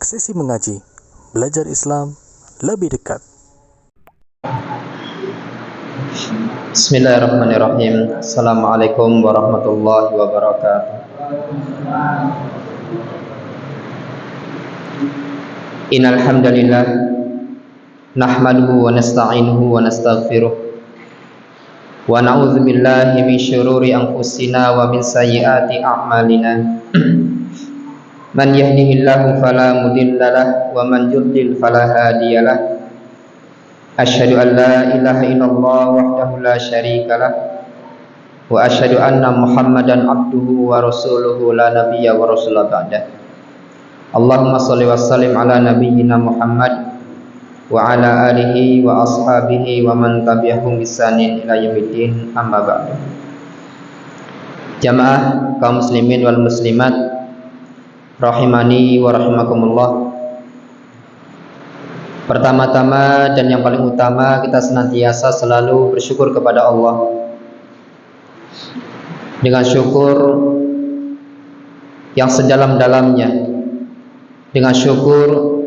Sesi mengaji, belajar Islam lebih dekat. Bismillahirrahmanirrahim. Assalamualaikum warahmatullahi wabarakatuh. Innal hamdalillah nahmaduhu wa nasta'inuhu wa nastaghfiruh wa na'udzu billahi min syururi anfusina wa min sayyiati a'malina. Man yahdihillahu fala mudhillalah wa man yudlil fala hadiyalah. Asyhadu an la ilaha illallah wahdahu la syarikalah wa asyhadu anna Muhammadan abduhu wa rasuluhu la nabiyya wa rasula ba'dah. Allahumma shalli wa sallim ala nabiyyina Muhammad wa ala alihi wa ashabihi wa man tabi'ahum bisanin ila yaumiddin, amma ba'du. Jamaah kaum muslimin wal muslimat rahimani wa rahimakumullah. Pertama-tama dan yang paling utama, kita senantiasa selalu bersyukur kepada Allah dengan syukur yang sedalam-dalamnya, dengan syukur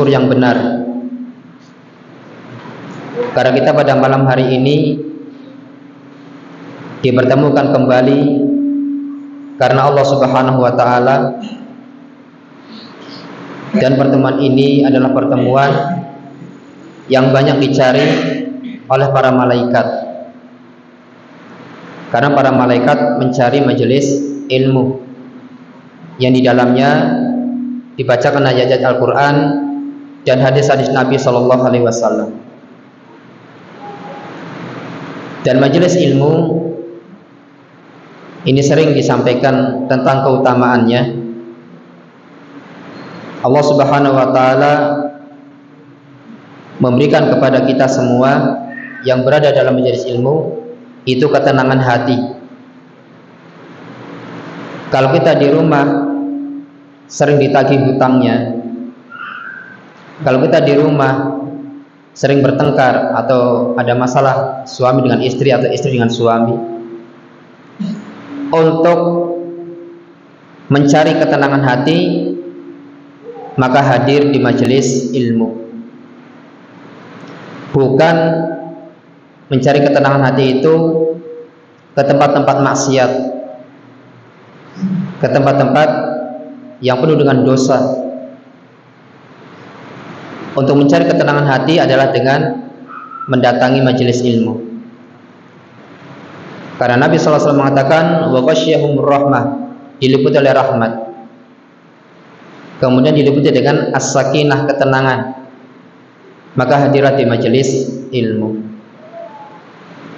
yang benar. Karena kita pada malam hari ini dipertemukan kembali karena Allah Subhanahu wa taala, dan pertemuan ini adalah pertemuan yang banyak dicari oleh para malaikat, karena para malaikat mencari majelis ilmu yang di dalamnya dibacakan ayat-ayat Al-Quran dan hadis-hadis Nabi Sallallahu Alaihi Wasallam. Dan majelis ilmu ini sering disampaikan tentang keutamaannya. Allah Subhanahu wa taala memberikan kepada kita semua yang berada dalam majelis ilmu itu ketenangan hati. Kalau kita di rumah sering ditagih hutangnya, kalau kita di rumah sering bertengkar atau ada masalah suami dengan istri atau istri dengan suami, untuk mencari ketenangan hati, maka hadir di majelis ilmu. Bukan mencari ketenangan hati itu ke tempat-tempat maksiat, ke tempat-tempat yang penuh dengan dosa. Untuk mencari ketenangan hati adalah dengan mendatangi majelis ilmu. Karena Nabi SAW mengatakan wa ghasyiyahumur rahmah, diliputi oleh rahmat, kemudian diliputi dengan as-sakinah, ketenangan, maka hadirat di majelis ilmu.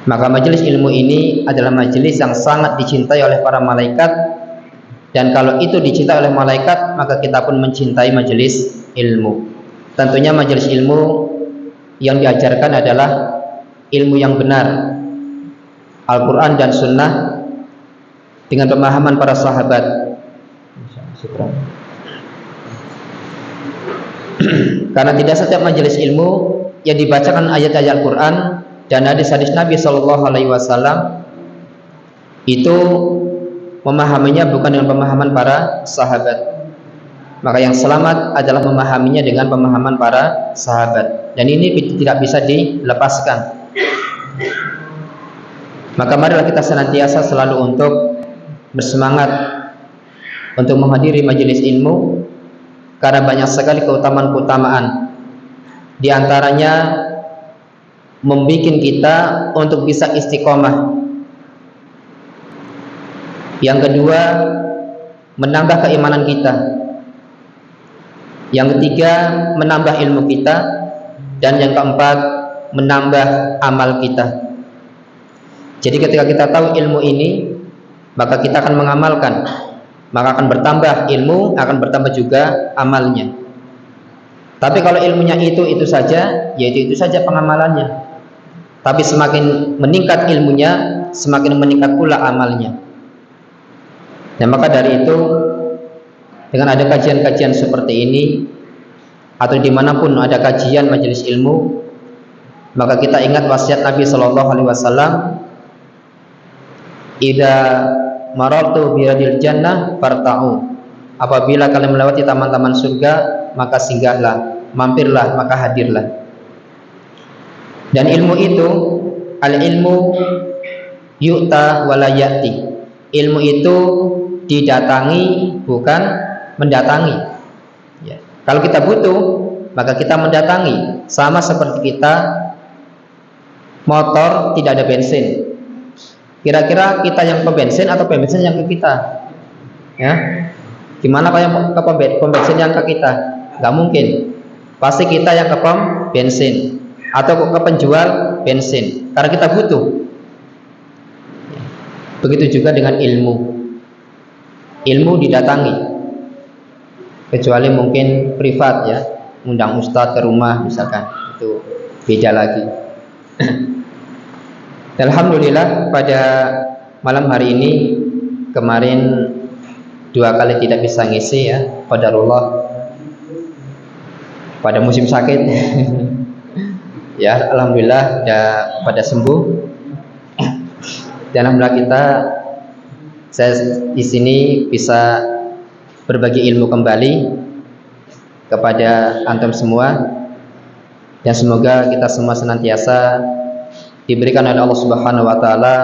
Maka majelis ilmu ini adalah majelis yang sangat dicintai oleh para malaikat, dan kalau itu dicintai oleh malaikat, maka kita pun mencintai majelis ilmu. Tentunya majelis ilmu yang diajarkan adalah ilmu yang benar, Al-Quran dan Sunnah dengan pemahaman para sahabat. Karena tidak setiap majelis ilmu yang dibacakan ayat-ayat Al-Quran dan hadis-hadis Nabi Sallallahu Alaihi Wasallam itu memahaminya bukan dengan pemahaman para sahabat. Maka yang selamat adalah memahaminya dengan pemahaman para sahabat, dan ini tidak bisa dilepaskan. Maka marilah kita senantiasa selalu untuk bersemangat untuk menghadiri majelis ilmu, karena banyak sekali keutamaan-keutamaan. Di antaranya membikin kita untuk bisa istiqomah. Yang kedua, menambah keimanan kita. Yang ketiga, menambah ilmu kita. Dan yang keempat, menambah amal kita. Jadi ketika kita tahu ilmu ini, maka kita akan mengamalkan, maka akan bertambah ilmu, akan bertambah juga amalnya. Tapi kalau ilmunya itu saja, yaitu itu saja pengamalannya. Tapi semakin meningkat ilmunya, semakin meningkat pula amalnya. Dan maka dari itu, dengan ada kajian-kajian seperti ini, atau dimanapun ada kajian majelis ilmu, maka kita ingat wasiat Nabi Sallallahu Alaihi Wasallam, idza marartu biradil jannah farta'u apabila kalian melewati taman-taman surga, maka singgahlah, mampirlah, maka hadirlah. Dan ilmu itu, al-ilmu yu'ta wala ya'ti. Ilmu itu didatangi, bukan mendatangi. Ya. Kalau kita butuh, maka kita mendatangi. Sama seperti kita motor tidak ada bensin. Kira-kira kita yang ke bensin atau bensin yang ke kita? Ya, gimana kalau yang ke pembensin yang ke kita? Gak mungkin. Pasti kita yang ke pom bensin atau ke penjual bensin, karena kita butuh. Begitu juga dengan ilmu. Ilmu didatangi, kecuali mungkin privat ya, undang ustadz ke rumah misalkan, itu beda lagi. Alhamdulillah pada malam hari ini, kemarin 2 kali tidak bisa ngisi ya, qadarullah pada musim sakit. Ya, alhamdulillah pada sembuh. Dan alhamdulillah saya di sini bisa berbagi ilmu kembali kepada antum semua, dan semoga kita semua senantiasa diberikan oleh Allah Subhanahu wa taala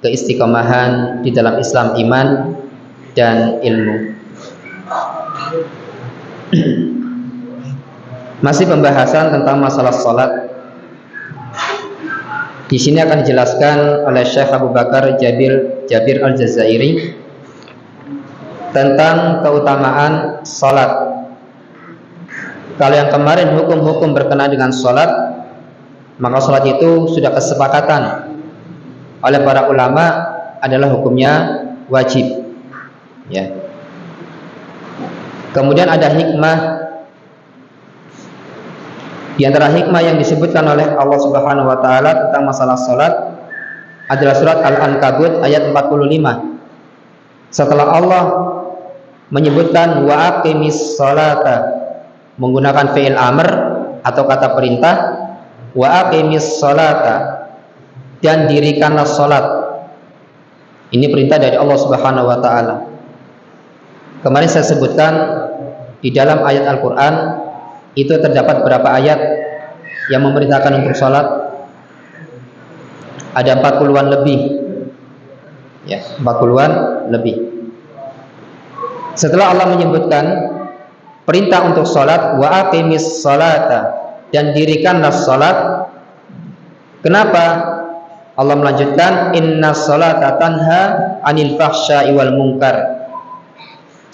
keistiqomahan di dalam Islam, iman dan ilmu. Masih pembahasan tentang masalah salat. Di sini akan dijelaskan oleh Syekh Abu Bakar Jabir Al-Jazairi tentang keutamaan salat. Kalau yang kemarin hukum-hukum berkenaan dengan salat, maka salat itu sudah kesepakatan oleh para ulama adalah hukumnya wajib. Ya. Kemudian ada hikmah. Di antara hikmah yang disebutkan oleh Allah Subhanahu wa taala tentang masalah salat adalah surat Al-Ankabut ayat 45. Setelah Allah menyebutkan wa aqimis salata menggunakan fi'il amr atau kata perintah, wa aqimis salata, dan dirikanlah salat. Ini perintah dari Allah Subhanahu wa taala. Kemarin saya sebutkan di dalam ayat Al-Qur'an itu terdapat berapa ayat yang memerintahkan untuk salat? Ada 40-an lebih. Ya, 40-an lebih. Setelah Allah menyebutkan perintah untuk salat, wa aqimis salata, dan dirikanlah salat. Kenapa Allah melanjutkan inna salata tanha anil fahsya'i wal munkar?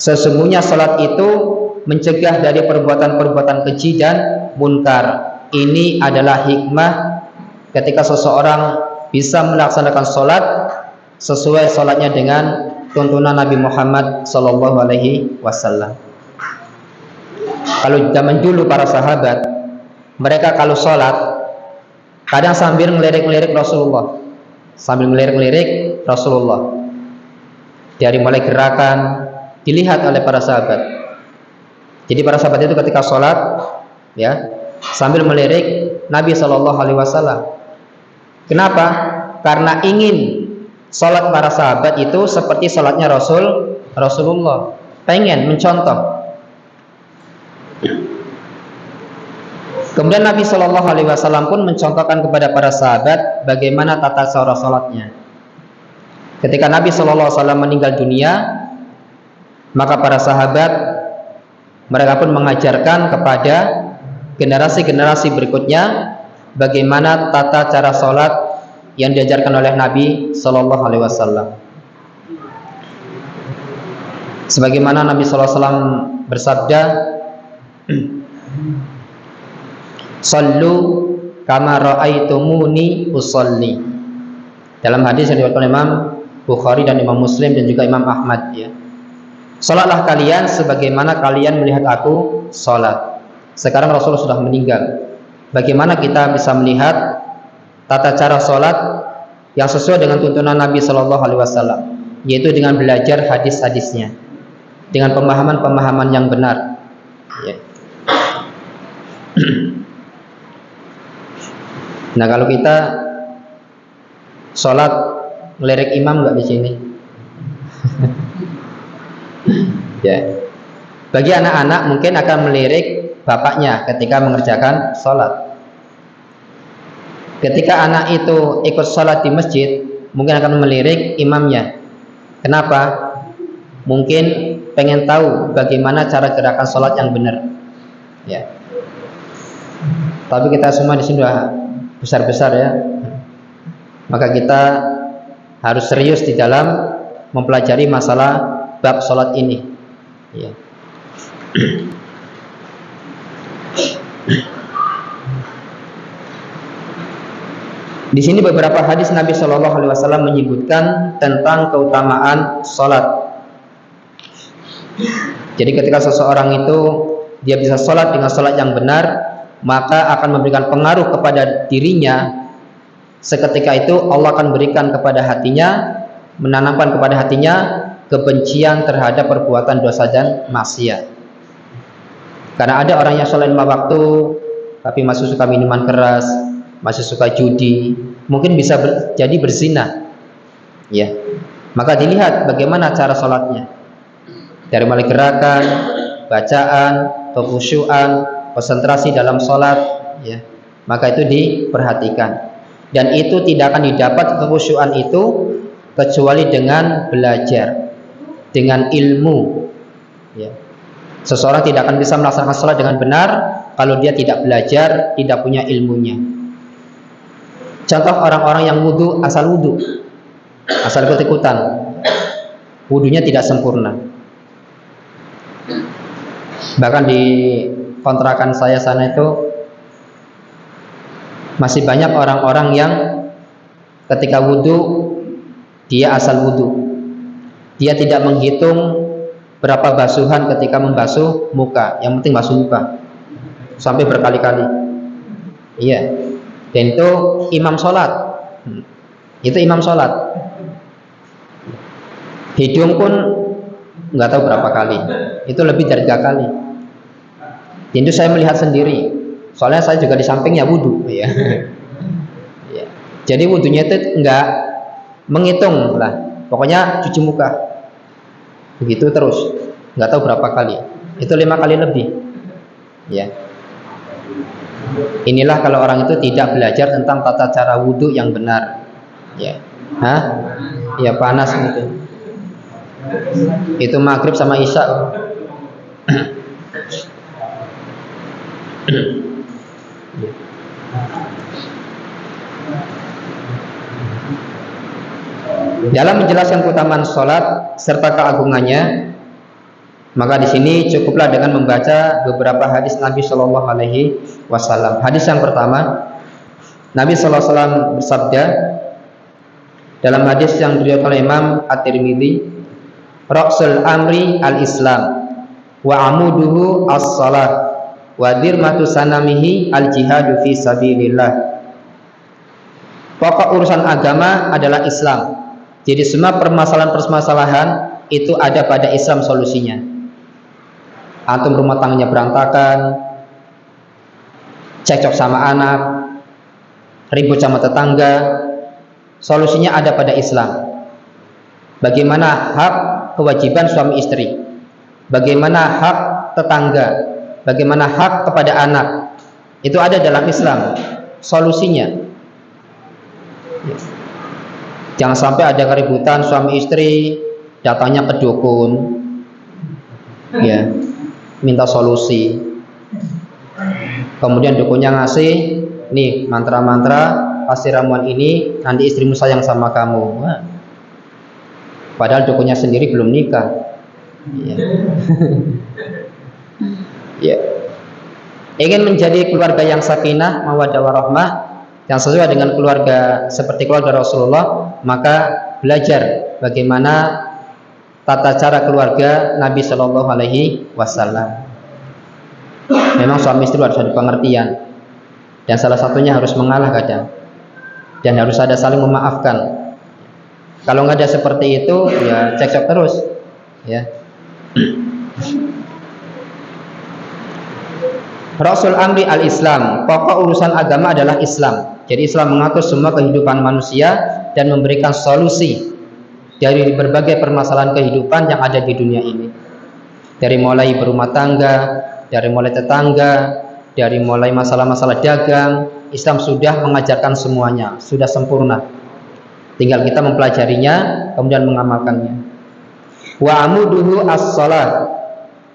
Sesungguhnya salat itu mencegah dari perbuatan-perbuatan keji dan munkar. Ini adalah hikmah ketika seseorang bisa melaksanakan salat sesuai salatnya dengan tuntunan Nabi Muhammad sallallahu alaihi wasallam. Kalau zaman dulu para sahabat, mereka kalau salat kadang sambil ngelirik-ngelirik Rasulullah. Sambil ngelirik-ngelirik Rasulullah. Dari mulai gerakan dilihat oleh para sahabat. Jadi para sahabat itu ketika sholat, ya, sambil melirik Nabi Shallallahu Alaihi Wasallam. Kenapa? Karena ingin sholat para sahabat itu seperti sholatnya Rasulullah. Pengen mencontoh. Kemudian Nabi Shallallahu Alaihi Wasallam pun mencontohkan kepada para sahabat bagaimana tata cara sholatnya. Ketika Nabi Shallallahu Alaihi Wasallam meninggal dunia, maka para sahabat mereka pun mengajarkan kepada generasi-generasi berikutnya bagaimana tata cara sholat yang diajarkan oleh Nabi Sallallahu Alaihi Wasallam. Sebagaimana Nabi Sallallahu Alaihi Wasallam bersabda, "Sallu kama ra'aitumuni usolli." Dalam hadis yang diriwayatkan Imam Bukhari dan Imam Muslim dan juga Imam Ahmad, ya. Salatlah kalian sebagaimana kalian melihat aku salat. Sekarang Rasulullah sudah meninggal. Bagaimana kita bisa melihat tata cara salat yang sesuai dengan tuntunan Nabi Sallallahu Alaihi Wasallam, yaitu dengan belajar hadis-hadisnya, dengan pemahaman-pemahaman yang benar. Ya. Nah, kalau kita salat ngelirik imam nggak di sini? Ya. Bagi anak-anak mungkin akan melirik bapaknya ketika mengerjakan sholat. Ketika anak itu ikut sholat di masjid, mungkin akan melirik imamnya. Kenapa? Mungkin pengen tahu bagaimana cara gerakan sholat yang benar. Ya. Tapi kita semua di sini sudah besar-besar ya. Maka kita harus serius di dalam mempelajari masalah bab sholat ini. Ya. Di sini beberapa hadis Nabi Shallallahu Alaihi Wasallam menyebutkan tentang keutamaan sholat. Jadi ketika seseorang itu dia bisa sholat dengan sholat yang benar, maka akan memberikan pengaruh kepada dirinya. Seketika itu Allah akan berikan kepada hatinya, menanamkan kepada hatinya kebencian terhadap perbuatan dosa dan maksiat. Karena ada orang yang sholat 5 waktu tapi masih suka minuman keras, masih suka judi, mungkin bisa jadi berzina. Ya. Maka dilihat bagaimana cara sholatnya. Dari mulai gerakan, bacaan, kekhusyuan, konsentrasi dalam sholat, ya. Maka itu diperhatikan. Dan itu tidak akan didapat kekhusyuan itu kecuali dengan belajar, dengan ilmu. Ya. Seseorang tidak akan bisa melaksanakan sholat dengan benar kalau dia tidak belajar, tidak punya ilmunya. Contoh orang-orang yang wudhu, asal ikut-ikutan, wudhunya tidak sempurna. Bahkan di kontrakan saya sana itu masih banyak orang-orang yang ketika wudhu dia asal wudhu, dia tidak menghitung berapa basuhan ketika membasuh muka, yang penting basuh muka sampai berkali-kali. Iya. Dan itu imam sholat. Itu imam sholat. Hidung pun nggak tahu berapa kali. Itu lebih dari 3 kali. Dan itu saya melihat sendiri. Soalnya saya juga di sampingnya wudhu. Ya. Ya. Jadi wudhunya itu nggak menghitung lah. Pokoknya cuci muka. Begitu terus, nggak tahu berapa kali. Itu 5 kali lebih. Ya. Inilah kalau orang itu tidak belajar tentang tata cara wudhu yang benar. Ya. Hah? Ya panas gitu. Itu maghrib sama isya. Dalam menjelaskan keutamaan sholat serta keagungannya, maka di sini cukuplah dengan membaca beberapa hadis Nabi Shallallahu Alaihi Wasallam. Hadis yang pertama, Nabi Shallallahu Alaihi Wasallam bersabda dalam hadis yang diriwayatkan oleh Imam At-Tirmidzi, "Ra'sul amri al-Islam, wa amuduhu as-salah, wa dirmatu sanamihi al-jihadu fi sabilillah." Pokok urusan agama adalah Islam. Jadi semua permasalahan-permasalahan itu ada pada Islam solusinya. Antum rumah tangganya berantakan, cekcok sama anak, ribut sama tetangga, solusinya ada pada Islam. Bagaimana hak kewajiban suami istri, bagaimana hak tetangga, bagaimana hak kepada anak, itu ada dalam Islam solusinya. Jangan sampai ada keributan suami istri datangnya ke dukun, ya, minta solusi. Kemudian dukunnya ngasih, nih mantra-mantra, kasih ramuan ini, nanti istrimu sayang sama kamu. Wah. Padahal dukunnya sendiri belum nikah. Ya. Ya. Ingin menjadi keluarga yang sakinah, mawaddah warahmah, yang sesuai dengan keluarga seperti keluarga Rasulullah, maka belajar bagaimana tata cara keluarga Nabi Shallallahu Alaihi Wasallam. Memang suami istri harus ada pengertian, dan salah satunya harus mengalah kadang, dan harus ada saling memaafkan. Kalau nggak ada seperti itu, ya cekcok terus, ya. Rasul amri al-Islam, pokok urusan agama adalah Islam. Jadi Islam mengatur semua kehidupan manusia dan memberikan solusi dari berbagai permasalahan kehidupan yang ada di dunia ini. Dari mulai berumah tangga, dari mulai tetangga, dari mulai masalah-masalah dagang, Islam sudah mengajarkan semuanya, sudah sempurna. Tinggal kita mempelajarinya, kemudian mengamalkannya. Wa amuduhu as-shalah,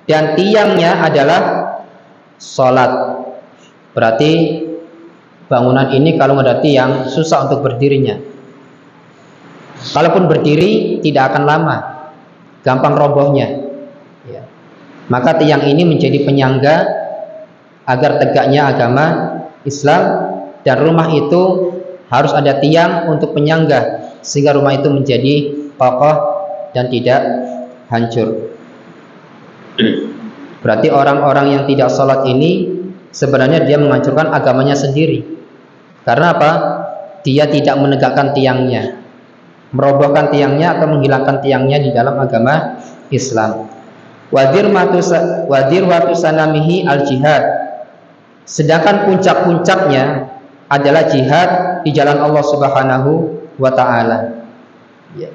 dan tiangnya adalah salat. Berarti bangunan ini kalau nggak ada tiang, susah untuk berdirinya. Kalaupun berdiri tidak akan lama, gampang robohnya. Ya. Maka tiang ini menjadi penyangga agar tegaknya agama Islam, dan rumah itu harus ada tiang untuk penyangga sehingga rumah itu menjadi kokoh dan tidak hancur. Berarti orang-orang yang tidak sholat ini sebenarnya dia menghancurkan agamanya sendiri. Karena apa? Dia tidak menegakkan tiangnya, merobohkan tiangnya atau menghilangkan tiangnya di dalam agama Islam. Wadirwatu sanamihi al-jihad, sedangkan puncak-puncaknya adalah jihad di jalan Allah Subhanahu wa ta'ala. Ya.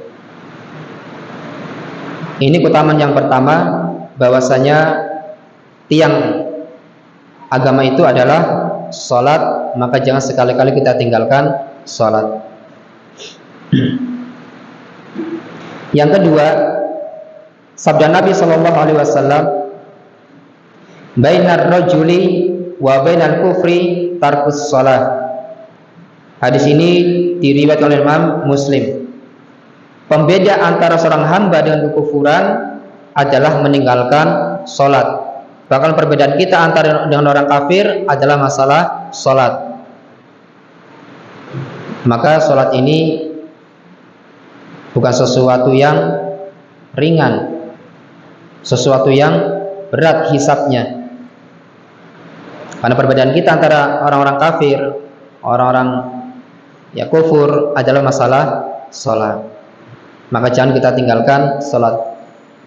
Ini keutamaan yang pertama, bahwasanya tiang agama itu adalah sholat, maka jangan sekali-kali kita tinggalkan sholat. Yang kedua, sabda Nabi Shallallahu Alaihi Wasallam, bainar rajuli wa bainal kufri tarkus sholat. Hadis ini diriwayatkan oleh Imam Muslim. Pembeda antara seorang hamba dengan kekufuran adalah meninggalkan sholat. Bahkan perbedaan kita antara dengan orang kafir adalah masalah sholat. Maka sholat ini bukan sesuatu yang ringan, sesuatu yang berat hisabnya. Karena perbedaan kita antara orang-orang kafir, orang-orang ya kufur adalah masalah sholat. Maka jangan kita tinggalkan sholat.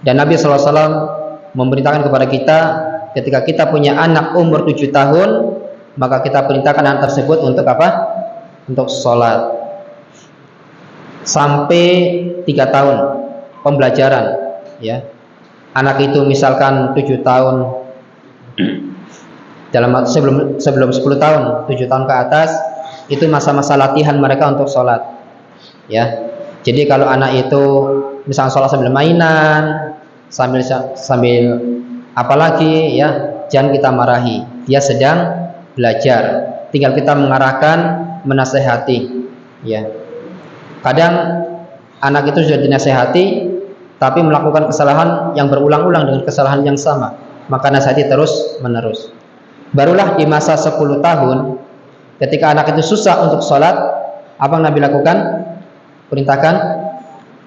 Dan Nabi SAW memerintahkan kepada kita, ketika kita punya anak umur 7 tahun, maka kita perintahkan anak tersebut untuk apa? Untuk sholat. Sampai 3 tahun pembelajaran, ya. Anak itu misalkan 7 tahun, sebelum 10 tahun, 7 tahun ke atas, itu masa-masa latihan mereka untuk sholat, ya. Jadi kalau anak itu misalnya sholat sambil mainan, sambil apalagi, ya, jangan kita marahi. Dia sedang belajar. Tinggal kita mengarahkan, menasehati, ya. Kadang anak itu sudah dinasehati, tapi melakukan kesalahan yang berulang-ulang dengan kesalahan yang sama, maka nasihati terus menerus. Barulah di masa 10 tahun, ketika anak itu susah untuk sholat, apa yang Nabi lakukan? Perintahkan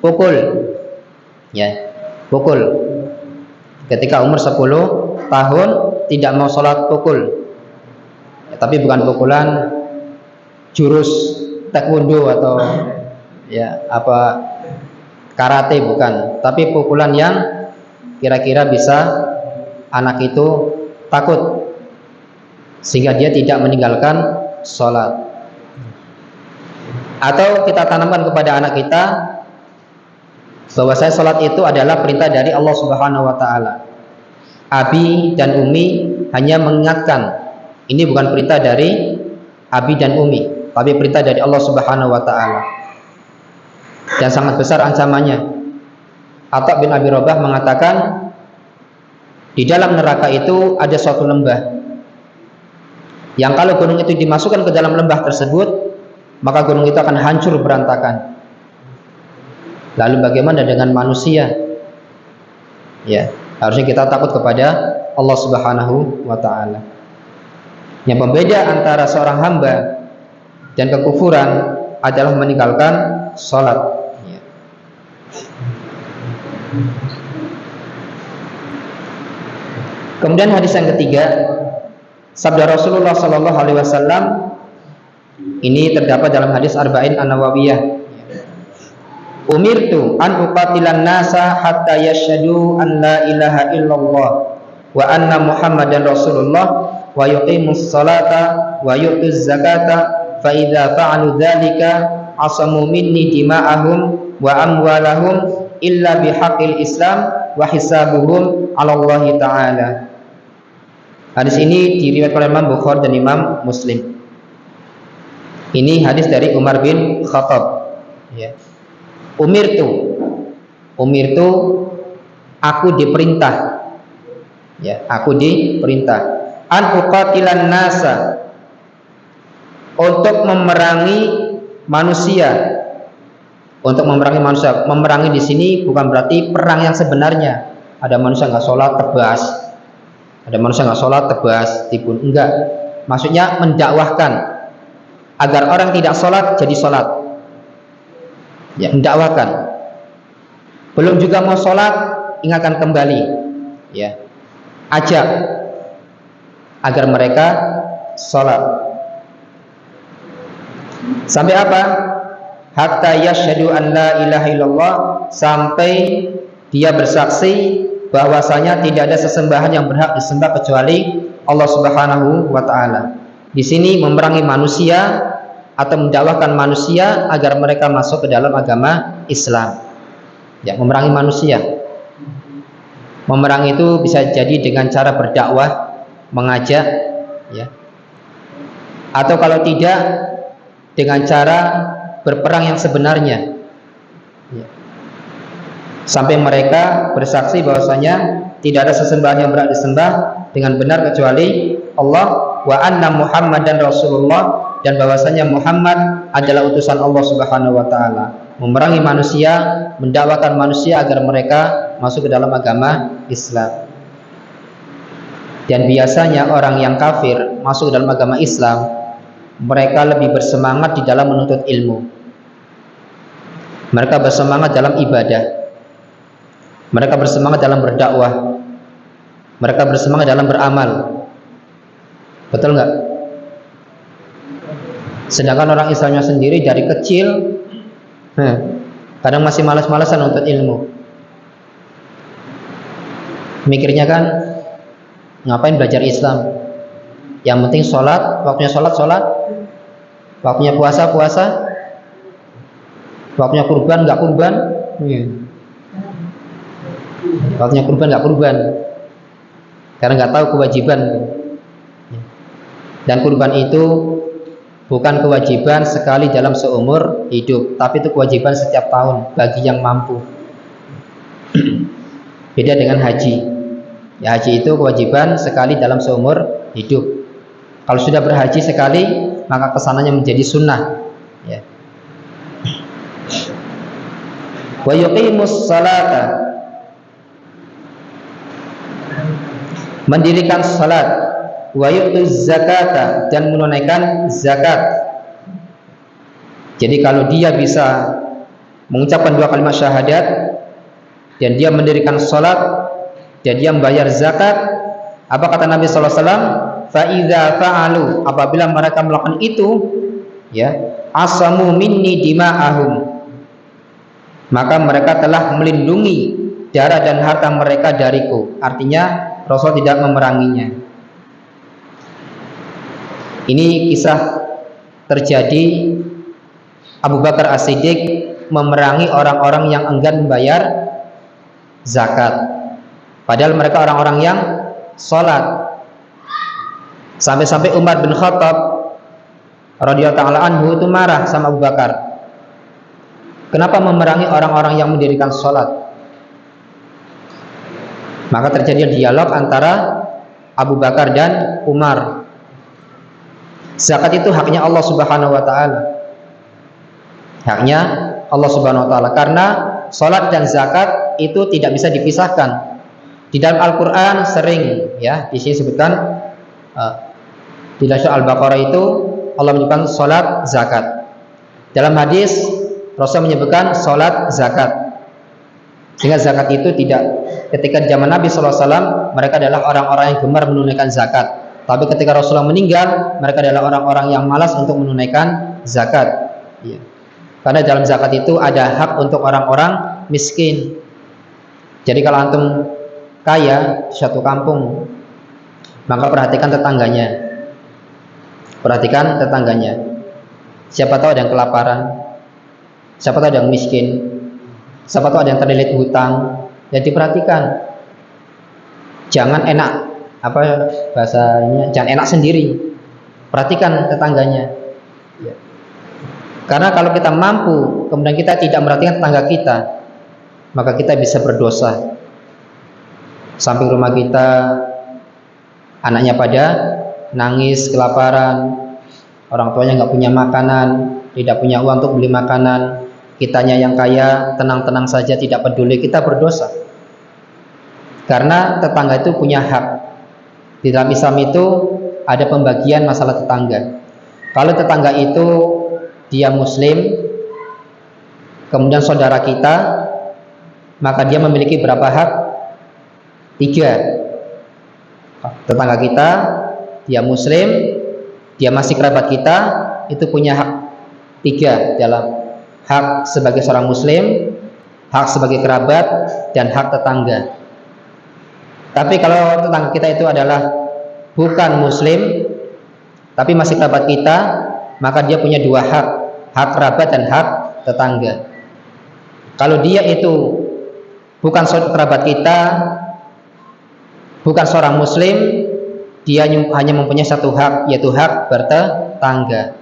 pukul, ya, pukul. Ketika umur 10 tahun tidak mau sholat, pukul, ya, tapi bukan pukulan jurus taekwondo atau ya apa karate, bukan, tapi pukulan yang kira-kira bisa anak itu takut sehingga dia tidak meninggalkan sholat. Atau kita tanamkan kepada anak kita bahwa sholat itu adalah perintah dari Allah Subhanahu wa ta'ala. Abi dan Umi hanya mengingatkan, ini bukan perintah dari Abi dan Umi, tapi perintah dari Allah Subhanahu wa ta'ala. Dan sangat besar ancamannya. Atha bin Abi Rabah mengatakan, di dalam neraka itu ada suatu lembah, yang kalau gunung itu dimasukkan ke dalam lembah tersebut, maka gunung itu akan hancur berantakan. Lalu bagaimana dengan manusia? Ya, harusnya kita takut kepada Allah Subhanahu wa ta'ala. Yang pembeda antara seorang hamba dan kekufuran adalah meninggalkan sholat, ya. Kemudian hadis yang ketiga, sabda Rasulullah Sallallahu Alaihi Wasallam, ini terdapat dalam hadis Arba'in An-Nawawiyah. Umirtu an uqatilan nasa hatta yashhadu an la ilaha illallah wa anna Muhammadan Rasulullah wa yuqimus salata wa yu'tuz zakata fa idza fa'alu dzalika asamu minni dima'ahum wa amwalahum illa bihaqqil Islam wa hisabuhum 'ala Allah taala. Hadis ini diriwayatkan oleh Imam Bukhari dan Imam Muslim. Ini hadis dari Umar bin Khattab. Ya. Umirtu, aku diperintah. Ya, aku diperintah an uqatilan nasa, untuk memerangi manusia. Untuk memerangi manusia. Memerangi di sini bukan berarti perang yang sebenarnya. Ada manusia nggak sholat tebas. Ada manusia nggak sholat tebas, timbun. Enggak. Maksudnya mendakwahkan agar orang tidak sholat jadi sholat. Ya, mendakwahkan. Belum juga mau sholat, ingatkan kembali. Ya, ajak agar mereka sholat. Sampai apa? Hatta yashhadu an la ilaha illallah, sampai dia bersaksi bahwasanya tidak ada sesembahan yang berhak disembah kecuali Allah Subhanahu wa taala. Di sini memerangi manusia atau mendakwahkan manusia agar mereka masuk ke dalam agama Islam. Ya, memerangi manusia. Memerangi itu bisa jadi dengan cara berdakwah, mengajak, ya. Atau kalau tidak, dengan cara berperang yang sebenarnya, ya. Sampai mereka bersaksi bahwasanya tidak ada sesembahan yang berhak disembah dengan benar kecuali Allah, wa anna Muhammadan Rasulullah, dan bahwasanya Muhammad adalah utusan Allah Subhanahu wa taala. Memerangi manusia, mendakwakan manusia agar mereka masuk ke dalam agama Islam. Dan biasanya orang yang kafir masuk ke dalam agama Islam, mereka lebih bersemangat di dalam menuntut ilmu. Mereka bersemangat dalam ibadah. Mereka bersemangat dalam berdakwah. Mereka bersemangat dalam beramal. Betul nggak? Sedangkan orang Islamnya sendiri dari kecil kadang masih malas-malasan untuk ilmu. Mikirnya kan, ngapain belajar Islam? Yang penting sholat, waktunya sholat, waktunya puasa, waktunya kurban, nggak kurban, waktunya kurban, nggak kurban, karena nggak tahu kewajiban. Dan kurban itu bukan kewajiban sekali dalam seumur hidup, tapi itu kewajiban setiap tahun bagi yang mampu. Beda dengan haji. Ya, haji itu kewajiban sekali dalam seumur hidup. Kalau sudah berhaji sekali, maka kesananya menjadi sunnah. Ya. Wa yuqimus salata, mendirikan salat. Wa yu'tuz zakata, dan menunaikan zakat. Jadi kalau dia bisa mengucapkan dua kalimat syahadat dan dia mendirikan salat dan dia membayar zakat, apa kata Nabi sallallahu alaihi wasallam? Fa idza fa'alu, apabila mereka melakukan itu, ya, asamu minni dima'ahum, maka mereka telah melindungi darah dan harta mereka dariku. Artinya Rasul tidak memeranginya. Ini kisah terjadi Abu Bakar As-Siddiq memerangi orang-orang yang enggan membayar zakat, padahal mereka orang-orang yang sholat. Sampai-sampai Umar bin Khattab radhiyallahu ta'ala anhu itu marah sama Abu Bakar. Kenapa memerangi orang-orang yang mendirikan sholat? Maka terjadi dialog antara Abu Bakar dan Umar. Zakat itu haknya Allah Subhanahu wa taala. Haknya Allah Subhanahu wa taala, karena salat dan zakat itu tidak bisa dipisahkan. Di dalam Al-Qur'an sering, ya, di sini sebutkan di surah Al-Baqarah itu Allah menyebutkan salat zakat. Dalam hadis Rasul menyebutkan salat zakat. Sehingga zakat itu tidak, ketika zaman Nabi sallallahu alaihi wasallam mereka adalah orang-orang yang gemar menunaikan zakat. Tapi ketika Rasulullah meninggal, mereka adalah orang-orang yang malas untuk menunaikan zakat. Ya. Karena dalam zakat itu ada hak untuk orang-orang miskin. Jadi kalau antum kaya di suatu kampung, maka perhatikan tetangganya. Perhatikan tetangganya. Siapa tahu ada yang kelaparan, siapa tahu ada yang miskin. Siapa tahu ada yang terlilit hutang, ya diperhatikan. Jangan enak, apa bahasanya, jangan enak sendiri. Perhatikan tetangganya. Ya. Karena kalau kita mampu, kemudian kita tidak merhatikan tetangga kita, maka kita bisa berdosa. Samping rumah kita, anaknya pada nangis, kelaparan, orang tuanya nggak punya makanan, tidak punya uang untuk beli makanan, kitanya yang kaya, tenang-tenang saja, tidak peduli, kita berdosa. Karena tetangga itu punya hak. Di dalam Islam itu ada pembagian masalah tetangga. Kalau tetangga itu dia muslim, kemudian saudara kita, maka dia memiliki berapa hak? 3. Tetangga kita, dia muslim, dia masih kerabat kita, itu punya hak 3 dalam hak sebagai seorang muslim, hak sebagai kerabat, dan hak tetangga. Tapi kalau tetangga kita itu adalah bukan muslim, tapi masih kerabat kita, maka dia punya 2 hak, hak kerabat dan hak tetangga. Kalau dia itu bukan kerabat kita, bukan seorang muslim, dia hanya mempunyai 1 hak, yaitu hak bertetangga.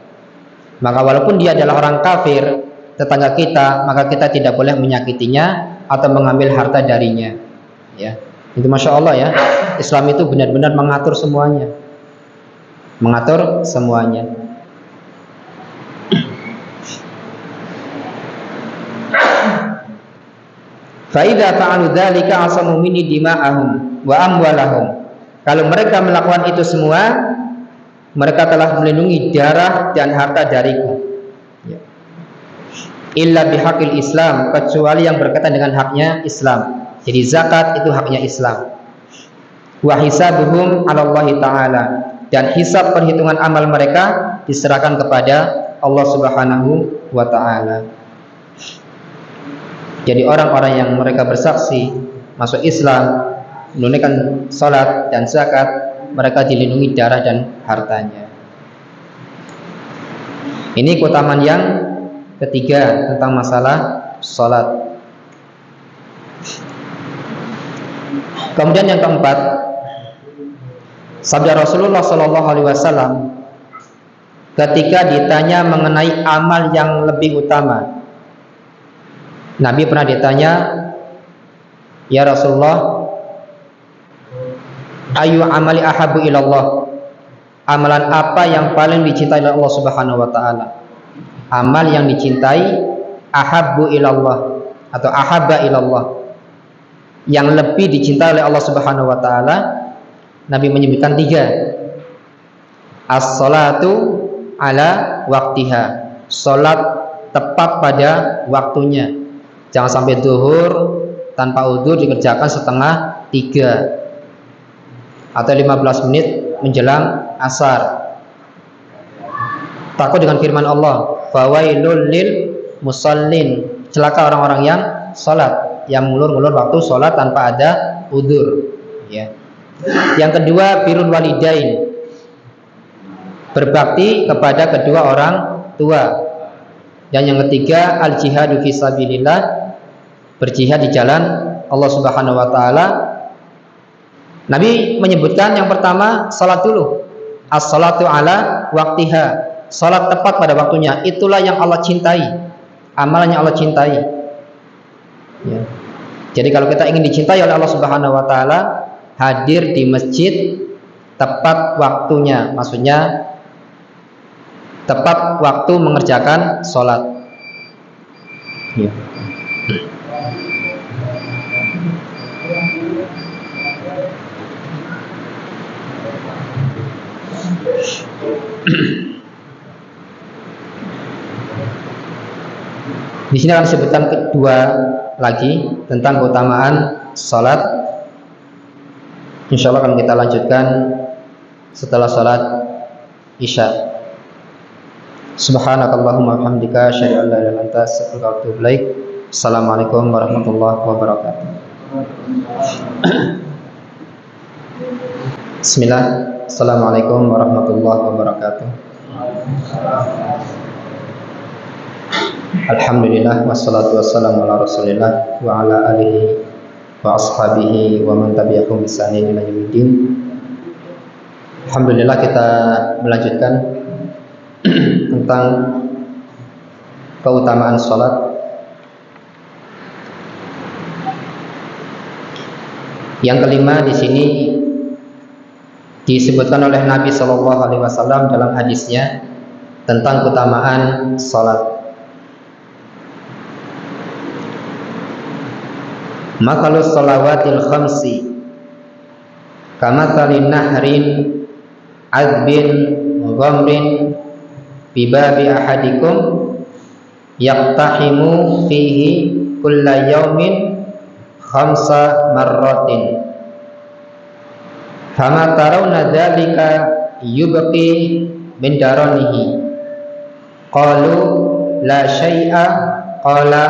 Maka walaupun dia adalah orang kafir, tetangga kita, maka kita tidak boleh menyakitinya atau mengambil harta darinya. Ya, itu masya Allah ya. Islam itu benar-benar mengatur semuanya, mengatur semuanya. Faida fa'alu dzalika asamu minni dima'ahum wa amwalahum. Kalau mereka melakukan itu semua, mereka telah melindungi darah dan harta dariku. Ya. Illa bihaqil Islam, kecuali yang berkaitan dengan haknya Islam. Jadi zakat itu haknya Islam. Wa hisabuhum 'ala Allah taala, dan hisab perhitungan amal mereka diserahkan kepada Allah Subhanahu wa taala. Jadi orang-orang yang mereka bersaksi masuk Islam, menunaikan salat dan zakat, mereka dilindungi darah dan hartanya. Ini keutamaan yang ketiga tentang masalah salat. Kemudian yang keempat, sabda Rasulullah SAW ketika ditanya mengenai amal yang lebih utama. Nabi pernah ditanya, ya Rasulullah, ayu amali ahabu ilallah, amalan apa yang paling dicintai oleh Allah Subhanahu wa taala? Amal yang dicintai, ahabu ilallah atau ahabba ilallah, yang lebih dicintai oleh Allah Subhanahu wa taala. Nabi menyebutkan 3. As-salatu ala waktiha, salat tepat pada waktunya. Jangan sampai zuhur tanpa udzur dikerjakan setengah 3 atau 15 menit menjelang asar. Takut dengan firman Allah, fawailul lil musallin, celaka orang-orang yang salat, yang ngulur-ngulur waktu salat tanpa ada udzur. Ya. Yang kedua, birrul walidain, berbakti kepada kedua orang tua. Dan yang ketiga, al jihadu fisabilillah, berjihad di jalan Allah Subhanahu wa taala. Nabi menyebutkan yang pertama salat dulu. As-salatu ala waktiha, salat tepat pada waktunya. Itulah yang Allah cintai, amalan yang Allah cintai. Ya. Jadi kalau kita ingin dicintai oleh Allah Subhanahu wa taala, hadir di masjid tepat waktunya, maksudnya tepat waktu mengerjakan sholat. Ya. Di sini akan disebutkan kedua lagi tentang keutamaan sholat. Insya Allah akan kita lanjutkan setelah sholat isya. Subhanakallahumma wa bihamdika asyhadu an la ilaha illa anta astaghfiruka wa atubu ilaik. Assalamualaikum warahmatullahi wabarakatuh. Bismillah. Assalamualaikum warahmatullahi wabarakatuh. Alhamdulillah wassalatu wassalamu ala Rasulillah wa ala alihi wa ashabihi wa man tabi'ahum bi ihsan ila yaumiddin. Alhamdulillah, kita melanjutkan tentang keutamaan salat. Yang kelima di sini disebutkan oleh Nabi Shallallahu Alaihi Wasallam dalam hadisnya tentang keutamaan salat. Makalus salawatil khamsi kamathalin nahrin azbin ghamrin bibabi ahadikum yaqtahimu fihi kulla yaumin khamsa marratin fama tarawna dzalika yubqi min daranihi qalu la syai'a qala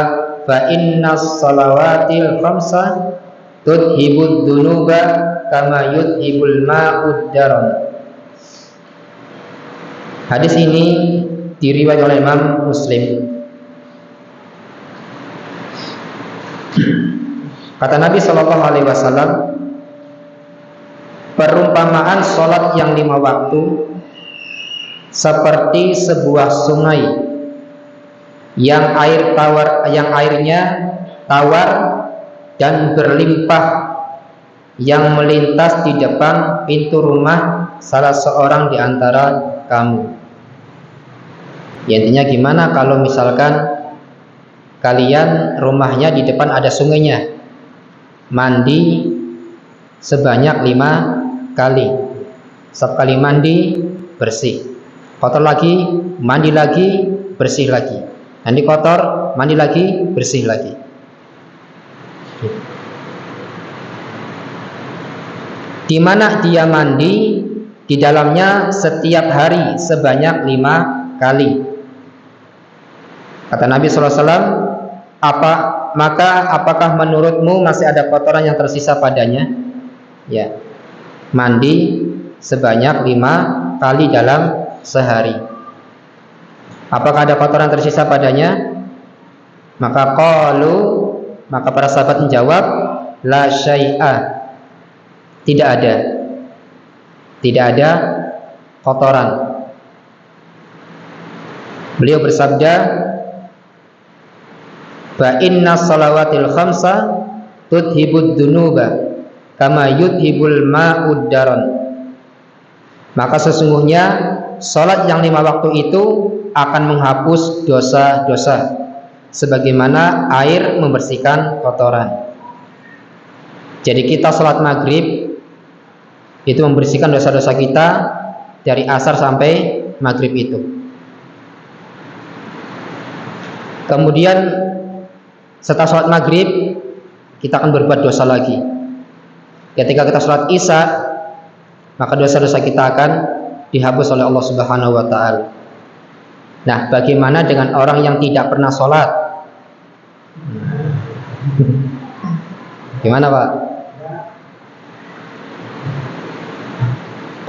fa innas salawatil khamsa tudhibud dunuba kama yudhibul ma'ud daran. Hadis ini diriwayatkan oleh Imam Muslim. Kata Nabi Shallallahu Alaihi Wasallam, perumpamaan sholat yang 5 waktu seperti sebuah sungai yang airnya tawar dan berlimpah yang melintas di depan pintu rumah salah seorang di antara kamu. Ya, intinya gimana kalau misalkan kalian rumahnya di depan ada sungainya, mandi sebanyak 5 kali. Setiap kali mandi bersih, kotor lagi, mandi lagi, bersih lagi, nanti kotor, mandi lagi, bersih lagi. Di mana dia mandi, di dalamnya setiap hari sebanyak 5 kali. Kata Nabi SAW, apakah menurutmu masih ada kotoran yang tersisa padanya? Ya, mandi sebanyak 5 kali dalam sehari. Apakah ada kotoran tersisa padanya? Maka para sahabat menjawab, la syai'a, tidak ada kotoran. Beliau bersabda, fa inna salawatil khamsa tudhibud dunuba kama yudhibul ma'ud daran. Maka sesungguhnya salat yang 5 waktu itu akan menghapus dosa-dosa sebagaimana air membersihkan kotoran. Jadi kita salat maghrib itu membersihkan dosa-dosa kita dari asar sampai maghrib itu. Kemudian setelah sholat maghrib kita akan berbuat dosa lagi. Ketika kita sholat isya, maka dosa-dosa kita akan dihapus oleh Allah Subhanahu wa Ta'ala. Nah, bagaimana dengan orang yang tidak pernah sholat? Gimana, Pak?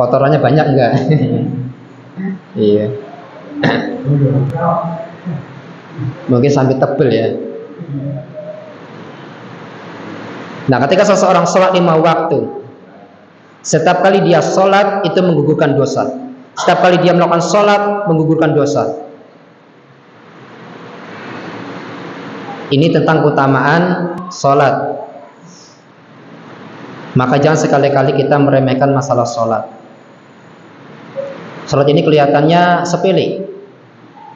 Kotorannya banyak enggak? Iya. Mungkin sampai tebel ya. Nah, ketika seseorang sholat 5 waktu, setiap kali dia sholat itu menggugurkan dosa. Setiap kali dia melakukan sholat menggugurkan dosa. Ini tentang keutamaan sholat. Maka jangan sekali-kali kita meremehkan masalah sholat. Sholat ini kelihatannya sepele,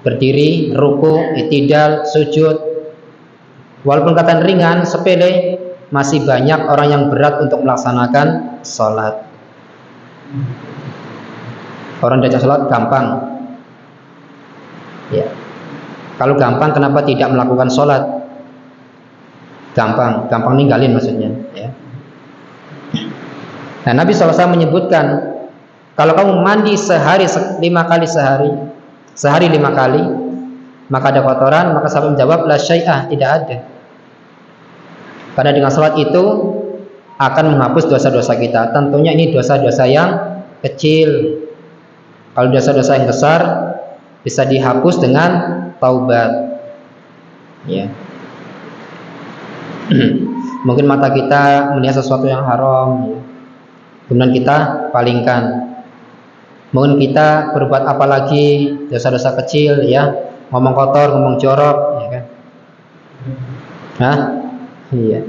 berdiri, ruku, i'tidal, sujud. Walaupun kata ringan, sepele, masih banyak orang yang berat untuk melaksanakan sholat. Orang diajak sholat gampang. Ya. Kalau gampang, kenapa tidak melakukan sholat? Gampang ninggalin maksudnya. Ya. Nah, Nabi SAW menyebutkan, kalau kamu mandi sehari 5 kali sehari 5 kali, maka ada kotoran. Maka sahabat menjawab, la syai'ah, tidak ada. Karena dengan salat itu akan menghapus dosa-dosa kita. Tentunya ini dosa-dosa yang kecil. Kalau dosa-dosa yang besar bisa dihapus dengan taubat. Ya. Mungkin mata kita melihat sesuatu yang haram, ya. Kemudian kita palingkan. Mungkin kita berbuat apa lagi, dosa-dosa kecil, ya, ngomong kotor, ngomong jorok, ya kan? Hah? Iya.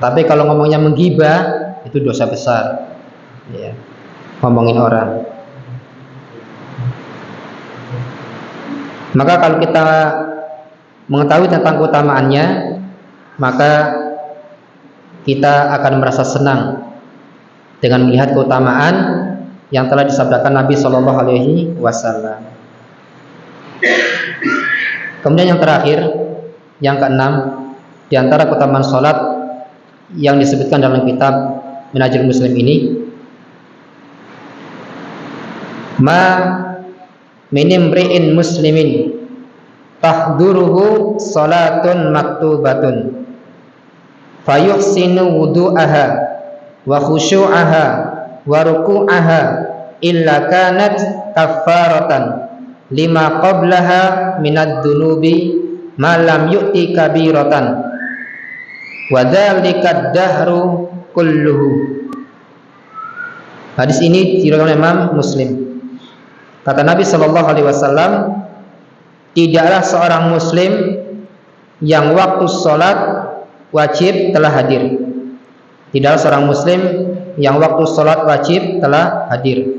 Tapi kalau ngomongnya menggibah, itu dosa besar, ya. Ngomongin orang. Maka kalau kita mengetahui tentang keutamaannya, maka kita akan merasa senang dengan melihat keutamaan yang telah disabdakan Nabi Shallallahu Alaihi Wasallam. Kemudian yang terakhir, yang keenam, di antara keutamaan sholat yang disebutkan dalam kitab Minhajul Muslim ini, ma min imri'in muslimin tahduruhu salatun maktubatun fayuhsinu wudu'aha wa khusyu'aha wa ruku'aha illa kanat kaffaratan lima qablaha minad dunubi ma lam yu'ti kabiratan wa dzalika dahru kulluhu. Hadis ini diriwayatkan Imam Muslim. Kata Nabi Shallallahu Alaihi Wasallam, tidaklah seorang Muslim yang waktu sholat wajib telah hadir. Tidaklah seorang Muslim yang waktu sholat wajib telah hadir.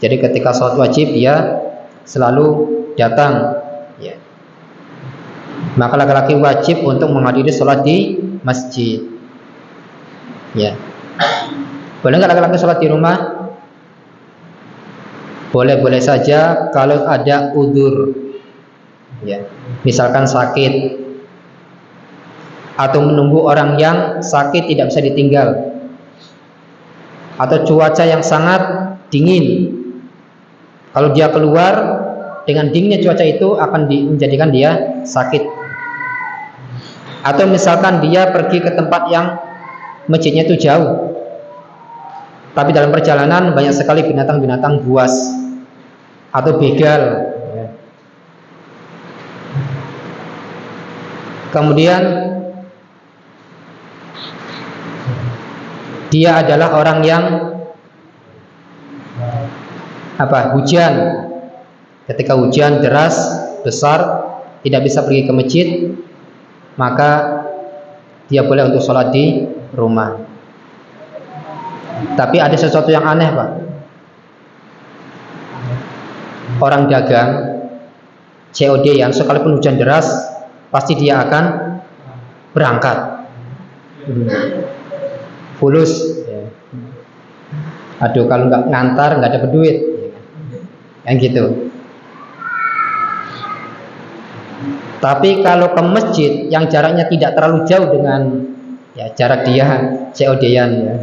Jadi ketika sholat wajib dia selalu datang. Ya. Maka laki-laki wajib untuk menghadiri sholat di masjid. Ya. Boleh nggak laki-laki sholat di rumah? Boleh-boleh saja kalau ada udzur, ya, misalkan sakit atau menunggu orang yang sakit tidak bisa ditinggal, atau cuaca yang sangat dingin. Kalau dia keluar dengan dinginnya cuaca itu akan menjadikan dia sakit. Atau misalkan dia pergi ke tempat yang masjidnya itu jauh, tapi dalam perjalanan banyak sekali binatang-binatang buas atau begal. Kemudian dia adalah orang yang hujan. Ketika hujan deras besar tidak bisa pergi ke masjid, maka dia boleh untuk sholat di rumah. Tapi ada sesuatu yang aneh, Pak. Orang dagang COD yang sekalipun hujan deras pasti dia akan berangkat. Fulus. Aduh, kalau nggak ngantar nggak dapat duit. Yang gitu. Tapi kalau ke masjid yang jaraknya tidak terlalu jauh dengan jarak dia COD-an, ya.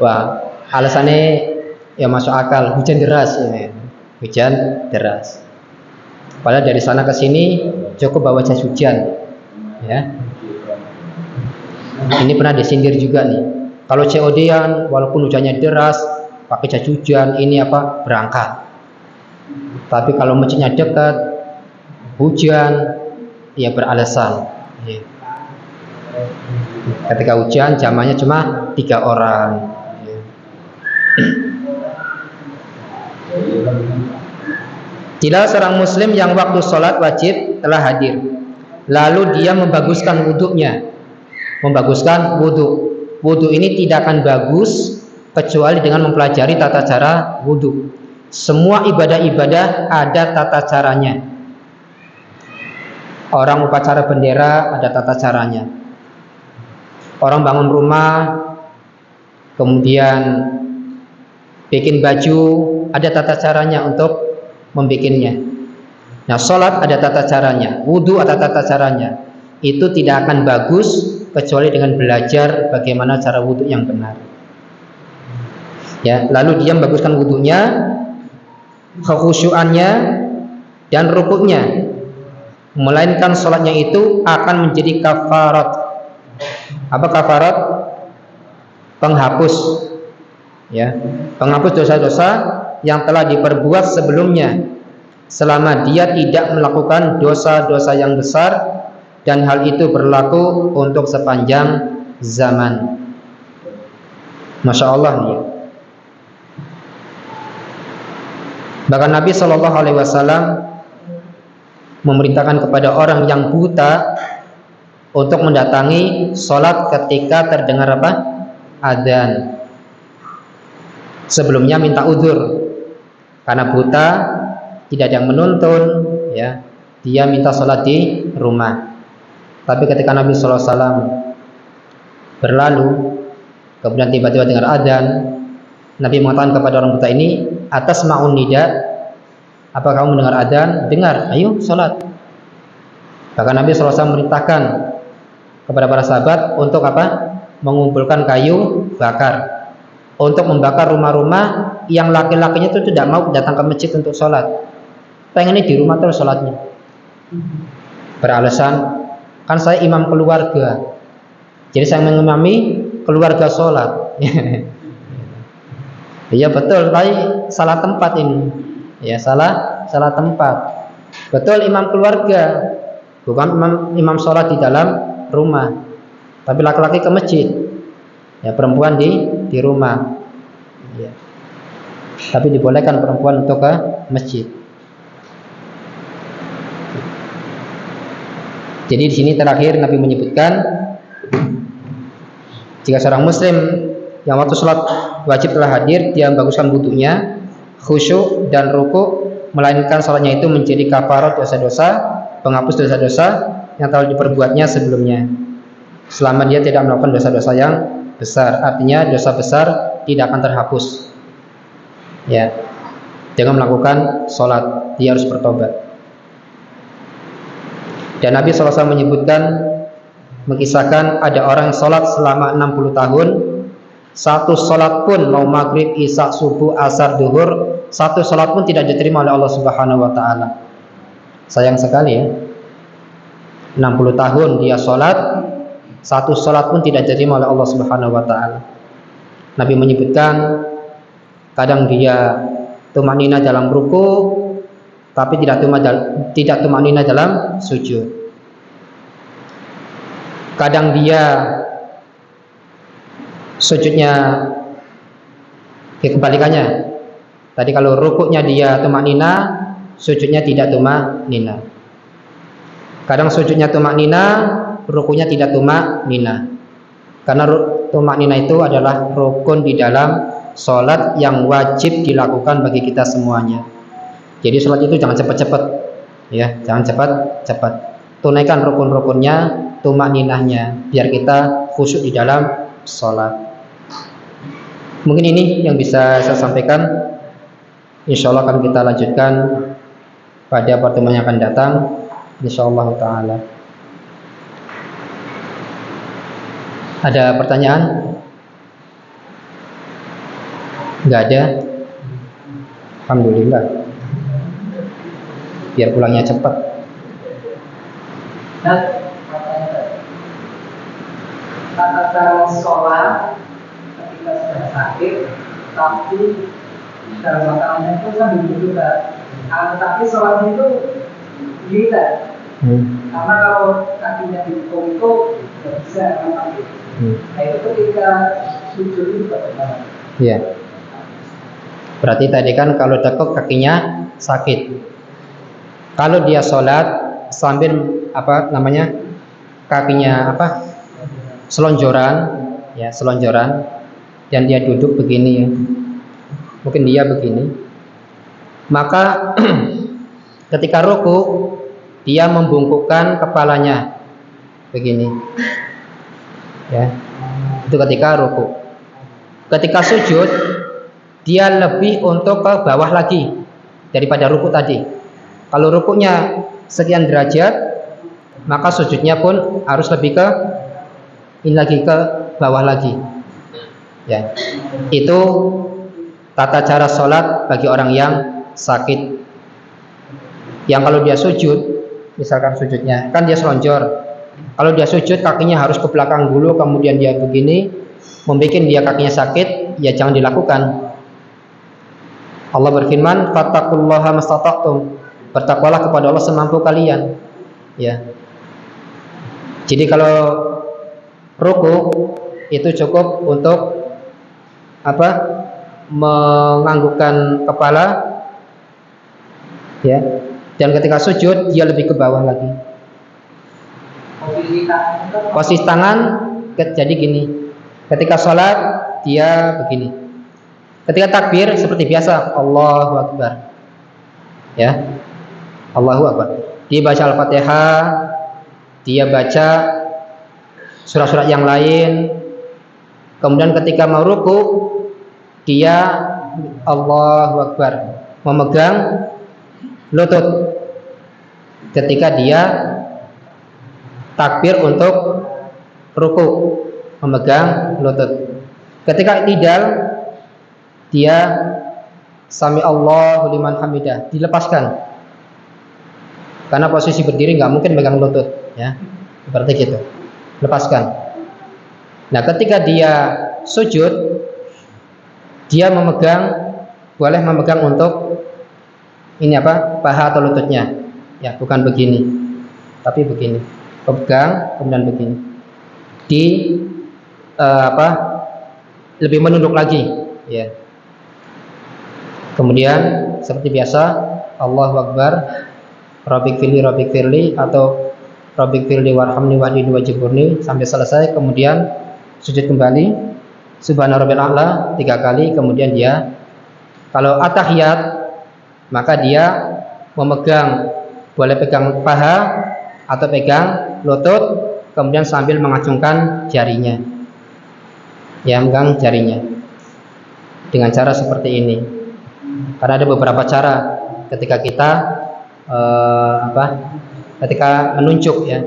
Wah, alasannya ya masuk akal, hujan deras, ya. Hujan deras. Padahal dari sana ke sini cukup bawa jas hujan, ya. Ini pernah disindir juga nih. Kalau COD-an walaupun hujannya deras, pakai jas hujan, ini berangkat. Tapi kalau masjidnya dekat, hujan, ya beralasan. Ya. Ketika hujan jamannya cuma 3 orang. Ya. Tidak seorang muslim yang waktu sholat wajib telah hadir, lalu dia membaguskan wudhunya. Membaguskan wudhu. Wudhu ini tidak akan bagus kecuali dengan mempelajari tata cara wudhu. Semua ibadah-ibadah ada tata caranya. Orang upacara bendera ada tata caranya. Orang bangun rumah, kemudian bikin baju, ada tata caranya untuk membikinnya. Nah, sholat ada tata caranya, wudhu ada tata caranya. Itu tidak akan bagus kecuali dengan belajar bagaimana cara wudhu yang benar. Ya, lalu dia membaguskan wudhunya, kekhusyuannya, dan rukuknya. Melainkan sholatnya itu akan menjadi kafarat. Apa kafarat? Penghapus, ya, penghapus dosa-dosa yang telah diperbuat sebelumnya. selama dia tidak melakukan dosa-dosa yang besar, dan hal itu berlaku untuk sepanjang zaman. Masya Allah ya. Bahkan Nabi Shallallahu Alaihi Wasallam memerintahkan kepada orang yang buta untuk mendatangi sholat ketika terdengar apa? Adzan. Sebelumnya minta udzur karena buta, tidak ada yang menuntun, ya. Dia minta sholat di rumah. Tapi ketika Nabi Shallallahu Alaihi Wasallam berlalu, kemudian tiba-tiba dengar adzan, Nabi mengatakan kepada orang buta ini, atas ma'un nida, apa kamu mendengar adzan? Dengar, ayo sholat. Bahkan Nabi Shallallahu Alaihi Wasallam memerintahkan kepada para sahabat untuk apa? Mengumpulkan kayu bakar untuk membakar rumah-rumah yang laki-lakinya itu tidak mau datang ke masjid untuk sholat, pengennya di rumah terus sholatnya. Beralasan, kan saya imam keluarga, jadi saya mengimami keluarga sholat. Iya betul, tapi salah tempat ini. Ya salah tempat. Betul imam keluarga, bukan imam sholat di dalam rumah, tapi laki-laki ke masjid, ya perempuan di rumah. Ya. Tapi dibolehkan perempuan untuk ke masjid. Jadi di sini terakhir Nabi menyebutkan, jika seorang muslim yang waktu sholat wajib telah hadir, dia membaguskan wudunya, khusyuk dan ruku, melainkan sholatnya itu menjadi kafarat dosa-dosa, penghapus dosa-dosa yang telah diperbuatnya sebelumnya, selama dia tidak melakukan dosa-dosa yang besar. Artinya dosa besar tidak akan terhapus, ya, dengan melakukan sholat. Dia harus bertobat. Dan Nabi SAW menyebutkan, mengisahkan ada orang yang sholat selama 60 tahun, satu sholat pun, mau maghrib, isya, subuh, asar, duhur, satu sholat pun tidak diterima oleh Allah Subhanahu Wa Taala. Sayang sekali ya, 60 tahun dia sholat, satu sholat pun tidak diterima oleh Allah Subhanahu Wa Taala. Nabi menyebutkan, kadang dia tumanina dalam ruku, tapi tidak tumanina dalam sujud. Kadang dia sujudnya kebalikannya. Tadi kalau rukuknya dia tumanina, sujudnya tidak tumanina. Kadang sujudnya tumanina, rukuknya tidak tumanina. Karena tumanina itu adalah rukun di dalam sholat yang wajib dilakukan bagi kita semuanya. Jadi sholat itu jangan cepat-cepat, ya, jangan cepat-cepat. Tunaikan rukun-rukunnya, tumaninahnya, biar kita khusyuk di dalam sholat. Mungkin ini yang bisa saya sampaikan. Insya Allah akan kita lanjutkan pada pertemuan yang akan datang, insyaallah taala. Ada pertanyaan? Enggak ada? Alhamdulillah. Biar pulangnya cepat. Tata sholat ketika sudah sakit, tapi dalam makanannya itu sambil juga. Tapi sholatnya itu gila. Karena kalau kakinya dihukum itu tidak bisa sakit. Nah itu ketika sujud itu bagaimana? Iya. Berarti tadi kan kalau tekuk kakinya sakit. Kalau dia sholat sambil kakinya selonjoran, ya selonjoran, dan dia duduk begini, ya. Mungkin dia begini. Maka ketika ruku dia membungkukkan kepalanya begini, ya. Itu ketika ruku. Ketika sujud dia lebih untuk ke bawah lagi daripada ruku tadi. Kalau rukunya sekian derajat, maka sujudnya pun harus lebih ke bawah lagi. Ya, itu tata cara sholat bagi orang yang sakit. Yang kalau dia sujud, misalkan sujudnya kan dia selonjor. Kalau dia sujud kakinya harus ke belakang dulu, kemudian dia begini, membuat dia kakinya sakit, ya jangan dilakukan. Allah berfirman, fattaqullaha mastata'tum. Bertakwalah kepada Allah semampu kalian. Ya. Jadi kalau ruku itu cukup untuk apa? Menganggukkan kepala, ya. Dan ketika sujud dia lebih ke bawah lagi. Posisi tangan jadi gini. Ketika sholat dia begini. Ketika takbir seperti biasa, Allahu Akbar. Ya. Allahu Akbar. Dia baca Al-Fatihah, dia baca surat-surat yang lain. Kemudian ketika mau ruku, dia Allahu Akbar, memegang lutut. Ketika dia takbir untuk ruku, memegang lutut. Ketika i'tidal, dia sami Allahu liman hamidah, dilepaskan. Karena posisi berdiri nggak mungkin megang lutut, ya, seperti gitu. Lepaskan. Nah, ketika dia sujud, dia boleh memegang untuk ini apa? Paha atau lututnya. Ya, bukan begini, tapi begini. Pegang, kemudian begini. Lebih menunduk lagi, ya. Kemudian seperti biasa, Allahu Akbar, Rabbik firli atau Rabbik firli warhamni wahdini wajburni sampai selesai. Kemudian sujud kembali, Subhana rabbil a'la 3 kali. Kemudian dia kalau atahiyat maka dia memegang, boleh pegang paha atau pegang lutut, kemudian sambil mengacungkan jarinya, ya, megang jarinya dengan cara seperti ini. Karena ada beberapa cara ketika kita ketika menunjuk, ya,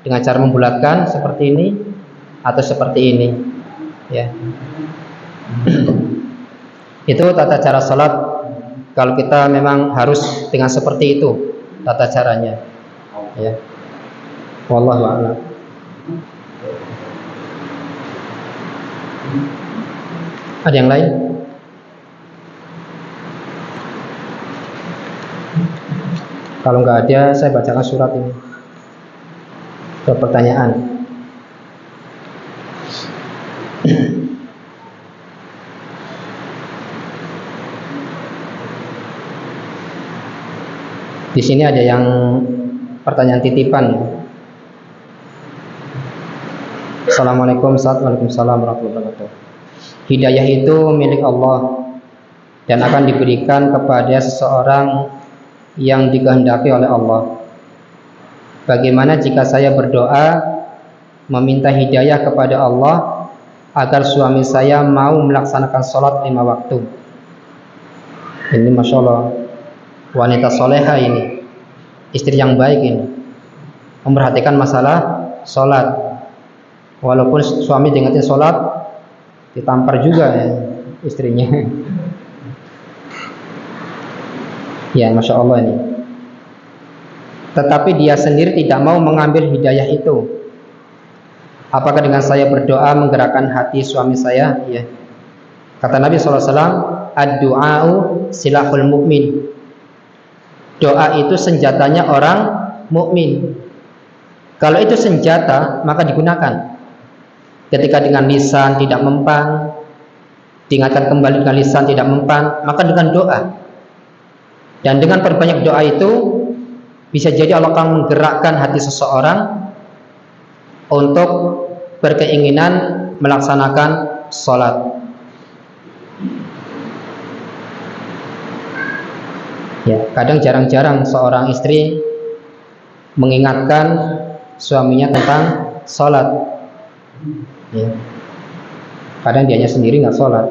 dengan cara membulatkan seperti ini atau seperti ini, ya. Itu tata cara salat kalau kita memang harus dengan seperti itu tata caranya, ya. Wallahu a'lam. Ada yang lain? Kalau nggak ada, saya bacakan surat ini. Ke pertanyaan. Di sini ada yang pertanyaan titipan. Assalamualaikum warahmatullahi wabarakatuh. Hidayah itu milik Allah dan akan diberikan kepada seseorang yang dikehendaki oleh Allah. Bagaimana jika saya berdoa meminta hidayah kepada Allah agar suami saya mau melaksanakan sholat 5 waktu? Ini Masya Allah, wanita soleha ini, istri yang baik ini, memperhatikan masalah sholat. Walaupun suami diingetin sholat, ditampar juga, ya, istrinya. Ya, Masya Allah ini. Tetapi dia sendiri tidak mau mengambil hidayah itu. Apakah dengan saya berdoa menggerakkan hati suami saya? Ya. Kata Nabi SAW, ad-du'a'u silahul mu'min. Doa itu senjatanya orang mukmin. Kalau itu senjata, maka digunakan. Ketika dengan lisan tidak mempan, diingatkan kembali dengan lisan tidak mempan, maka dengan doa. Dan dengan perbanyak doa itu bisa jadi Allah akan menggerakkan hati seseorang untuk berkeinginan melaksanakan sholat. Ya, kadang jarang-jarang seorang istri mengingatkan suaminya tentang sholat. Ya. Kadang dianya sendiri nggak sholat.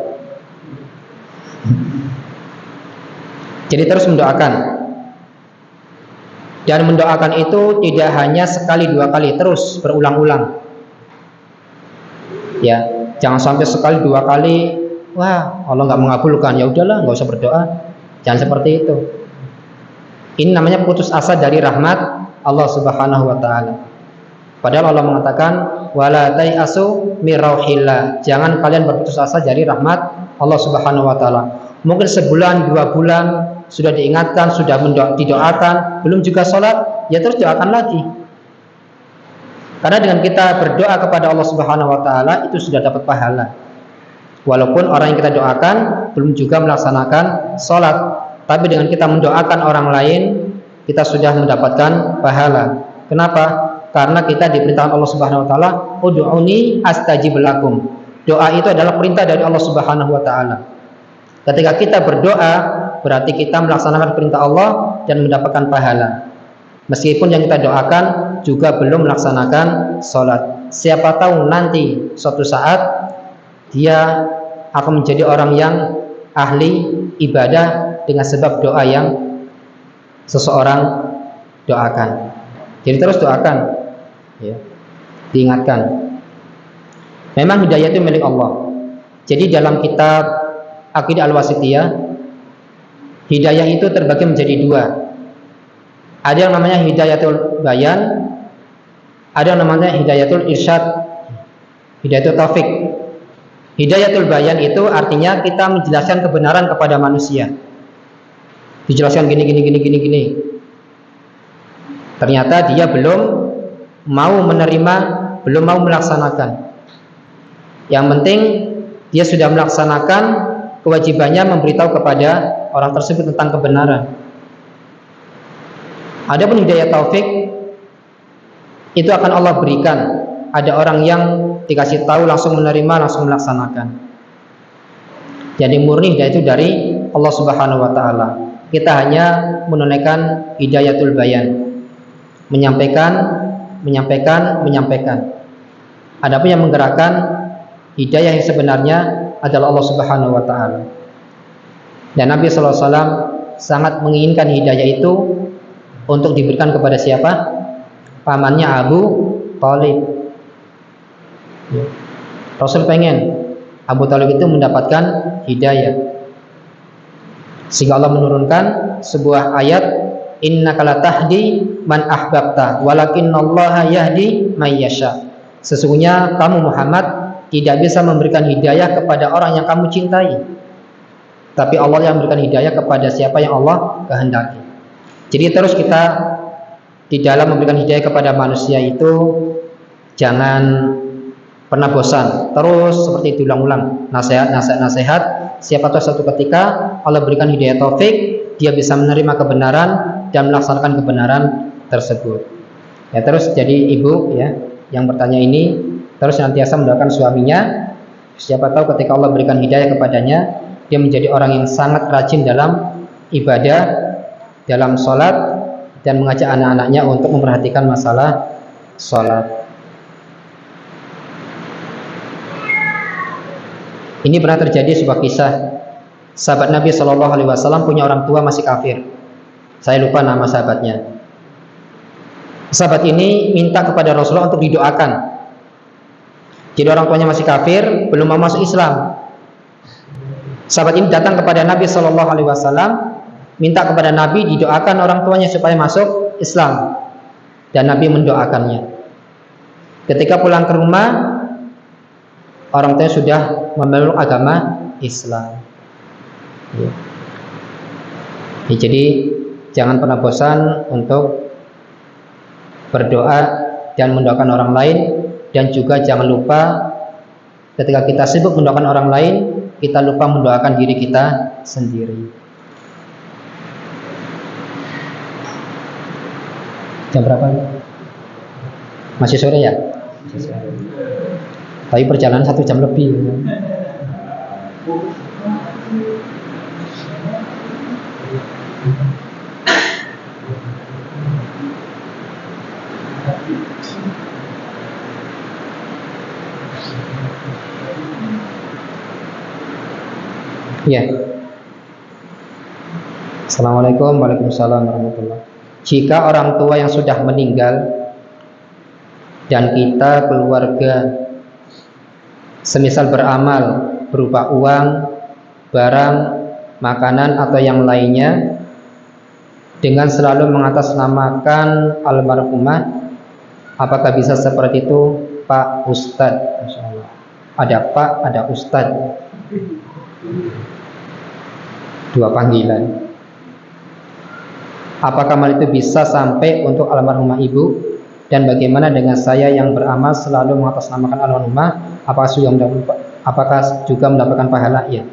Jadi terus mendoakan. Dan mendoakan itu tidak hanya sekali 2 kali, terus berulang-ulang. Ya, jangan sampai sekali 2 kali, wah Allah nggak mengabulkan, ya udahlah nggak usah berdoa. Jangan seperti itu. Ini namanya putus asa dari rahmat Allah Subhanahu wa taala. Padahal Allah mengatakan wala tai'asu mir rauhillah. Jangan kalian berputus asa dari rahmat Allah Subhanahu wa taala. Mungkin sebulan, 2 bulan sudah diingatkan, sudah didoakan, belum juga sholat, ya terus doakan lagi. Karena dengan kita berdoa kepada Allah Subhanahu wa taala itu sudah dapat pahala. Walaupun orang yang kita doakan belum juga melaksanakan sholat, tapi dengan kita mendoakan orang lain, kita sudah mendapatkan pahala. Kenapa? Karena kita diperintahkan Allah Subhanahu wa taala, ud'uni astajib lakum. Doa itu adalah perintah dari Allah Subhanahu wa taala. Ketika kita berdoa, berarti kita melaksanakan perintah Allah dan mendapatkan pahala. Meskipun yang kita doakan juga belum melaksanakan sholat. Siapa tahu nanti suatu saat dia akan menjadi orang yang ahli ibadah dengan sebab doa yang seseorang doakan. Jadi terus doakan, ya. Diingatkan. Memang hidayah itu milik Allah. Jadi dalam kitab Aqidah Al-Wasithiyah, hidayah itu terbagi menjadi dua. Ada yang namanya hidayatul bayan, ada yang namanya hidayatul irsyad, hidayatul taufik. Hidayatul bayan itu artinya kita menjelaskan kebenaran kepada manusia. Dijelaskan gini. Ternyata dia belum mau menerima, belum mau melaksanakan. Yang penting dia sudah melaksanakan kewajibannya memberitahu kepada orang tersebut tentang kebenaran. Adapun hidayah taufik itu akan Allah berikan. Ada orang yang dikasih tahu langsung menerima, langsung melaksanakan. Jadi murni hidayah itu dari Allah Subhanahu wa taala. Kita hanya menunaikan hidayatul bayan. Menyampaikan. Adapun yang menggerakkan hidayah yang sebenarnya adalah Allah Subhanahu wa taala. Dan Nabi sallallahu alaihi wasallam sangat menginginkan hidayah itu untuk diberikan kepada siapa? Pamannya Abu Thalib. Rasul pengen Abu Thalib itu mendapatkan hidayah. Sehingga Allah menurunkan sebuah ayat, innaka latahdi man ahbabta walakinallaha yahdi may yasha. Sesungguhnya kamu Muhammad tidak bisa memberikan hidayah kepada orang yang kamu cintai, tapi Allah yang memberikan hidayah kepada siapa yang Allah kehendaki. Jadi terus kita di dalam memberikan hidayah kepada manusia itu jangan pernah bosan, terus seperti itu ulang-ulang, nasihat. Siapa tahu suatu ketika Allah berikan hidayah taufik, dia bisa menerima kebenaran dan melaksanakan kebenaran tersebut. Ya terus jadi ibu ya yang bertanya ini terus senantiasa mendoakan suaminya. Siapa tahu ketika Allah berikan hidayah kepadanya, dia menjadi orang yang sangat rajin dalam ibadah, dalam sholat, dan mengajak anak-anaknya untuk memperhatikan masalah sholat. Ini pernah terjadi sebuah kisah. Sahabat Nabi Shallallahu Alaihi Wasallam punya orang tua masih kafir. Saya lupa nama sahabatnya. Sahabat ini minta kepada Rasulullah untuk didoakan. Jadi orang tuanya masih kafir, belum mau masuk Islam. Sahabat ini datang kepada Nabi Shallallahu Alaihi Wasallam, minta kepada Nabi didoakan orang tuanya supaya masuk Islam, dan Nabi mendoakannya. Ketika pulang ke rumah, orang tuanya sudah memeluk agama Islam. Ya, jadi jangan pernah bosan untuk berdoa dan mendoakan orang lain, dan juga jangan lupa ketika kita sibuk mendoakan orang lain, kita lupa mendoakan diri kita sendiri. Jam berapa? Masih sore ya? Tapi perjalanan 1 jam lebih. Ya. Assalamualaikum warahmatullahi wabarakatuh. Jika orang tua yang sudah meninggal dan kita keluarga semisal beramal berupa uang, barang, makanan atau yang lainnya dengan selalu mengatasnamakan almarhumah, apakah bisa seperti itu Pak Ustadz? Masya Allah. Ada Pak, ada Ustadz, 2 panggilan. Apakah amal itu bisa sampai untuk almarhumah ibu? Dan bagaimana dengan saya yang beramal selalu mengatasnamakan almarhumah? Apakah juga mendapatkan pahala? Ya.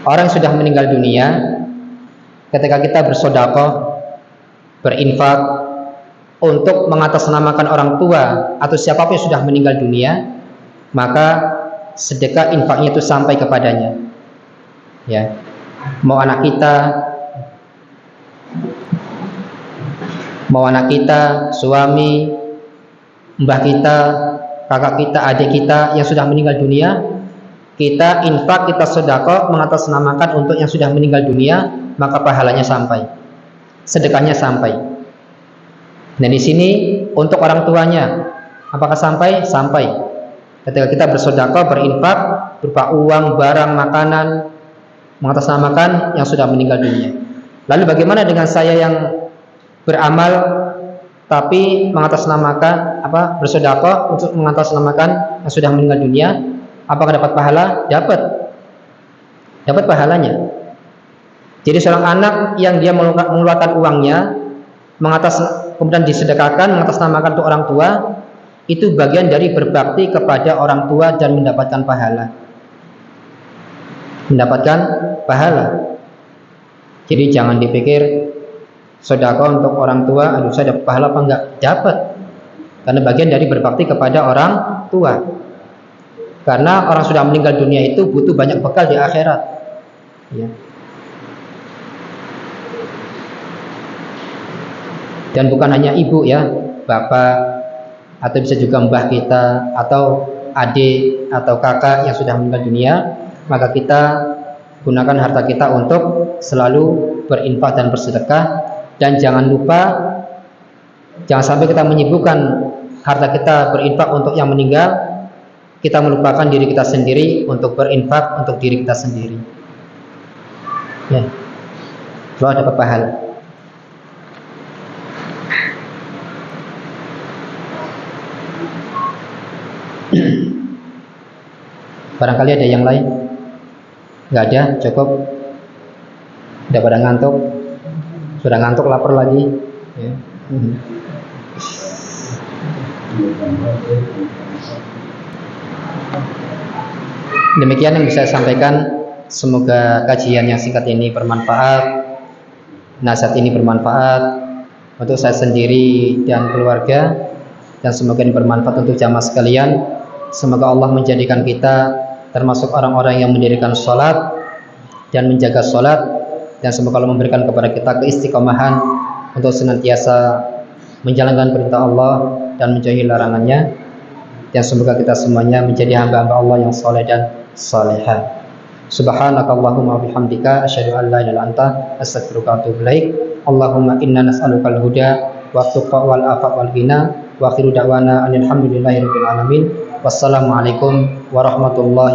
Orang sudah meninggal dunia, ketika kita bersedekah, berinfak untuk mengatasnamakan orang tua atau siapapun yang sudah meninggal dunia, maka sedekah infaknya itu sampai kepadanya. Ya. Mau anak kita, suami, mbah kita, kakak kita, adik kita yang sudah meninggal dunia, kita infak, kita sedekah mengatasnamakan untuk yang sudah meninggal dunia, maka pahalanya sampai, sedekahnya sampai. Dan di sini untuk orang tuanya, apakah sampai? Sampai. Ketika kita bersedekah, berinfak berupa uang, barang, makanan, mengatasnamakan yang sudah meninggal dunia. Lalu bagaimana dengan saya yang beramal tapi mengatasnamakan bersedekah untuk mengatasnamakan yang sudah meninggal dunia? Apakah dapat pahala? Dapat pahalanya. Jadi seorang anak yang dia mengeluarkan uangnya kemudian disedekahkan mengatasnamakan untuk orang tua, itu bagian dari berbakti kepada orang tua dan mendapatkan pahala. Jadi jangan dipikir sedekah untuk orang tua, aduh saya dapat pahala apa enggak? Dapat. Karena bagian dari berbakti kepada orang tua. Karena orang sudah meninggal dunia itu butuh banyak bekal di akhirat. Ya. Dan bukan hanya ibu ya, bapak, atau bisa juga mbah kita, atau adik, atau kakak yang sudah meninggal dunia, maka kita gunakan harta kita untuk selalu berinfak dan bersedekah. Dan jangan lupa, jangan sampai kita menyibukkan harta kita berinfak untuk yang meninggal, kita melupakan diri kita sendiri untuk berinfak untuk diri kita sendiri. Ya, doa dapat pahala. Barangkali ada yang lain? Nggak ada, cukup. Udah pada ngantuk, sudah ngantuk, lapar lagi. Ya. Demikian yang bisa saya sampaikan. Semoga kajian yang singkat ini bermanfaat, nasihat ini bermanfaat untuk saya sendiri dan keluarga, dan semoga ini bermanfaat untuk jamaah sekalian. Semoga Allah menjadikan kita termasuk orang-orang yang mendirikan sholat dan menjaga sholat, dan semoga Allah memberikan kepada kita keistiqomahan untuk senantiasa menjalankan perintah Allah dan menjauhi larangannya, dan semoga kita semuanya menjadi hamba-hamba Allah yang soleh dan salihah. Subhanakallahumma wabihamdika asyhadu an la ilaha illa anta astaghfiruka wa atubu ilaik. Allahumma inna nas'alukal huda wa tuqa wal afa wal ghina wa akhiru da'wana alhamdulillahi rabbil alamin. Wassalamualaikum warahmatullahi